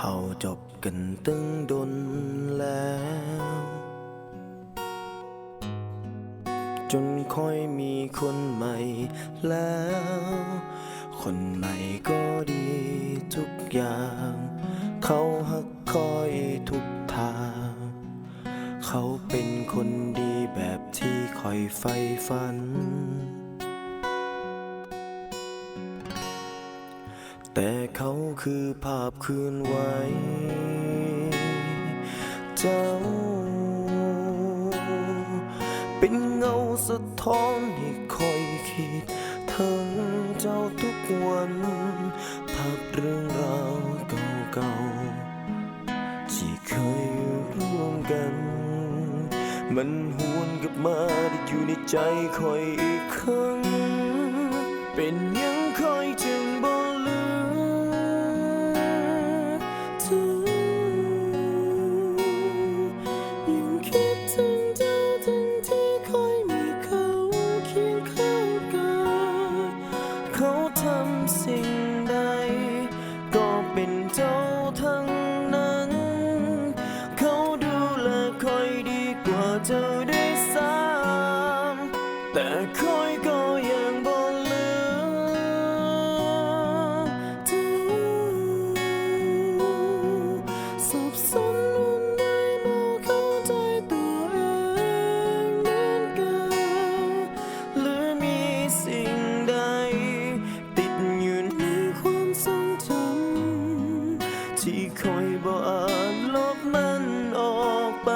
เขาจบกันตั้งดนแล้วจนค่อยมีคนใหม่แล้วคนใหม่ก็ดีทุกอย่างเขาหักคอยทุกทางเขาเป็นคนดีแบบที่คอยใฝ่ฝันแต่เขาคือภาพคืนไว้เจ้าเป็นเงาสะท้อนให้คอยคิดถึงเจ้าทุกวันภาพเรื่องราวเก่าๆที่เคยร่วมกันมันหวนกลับมาได้อยู่ในใจคอยอีกครั้งเป็นยังคอยจึงบ่ลืมเธอยังคิดถึงเจ้าทั้งที่คอยมีเขาเคียงข้างกายเขาทำสิ่งใดก็เป็นเจ้าทั้งนั้นเขาดูแลคอยดีกว่าเจ้าได้ซ้ำแต่คอยก็ยังบ่ลืมเธอสับสนวันไหนบ่เข้าใจตัวเองเหมือนกันหรือมีสิ่งใดติดอยู่ในความทรงจำที่คอยบ่อาจลบมันออกไป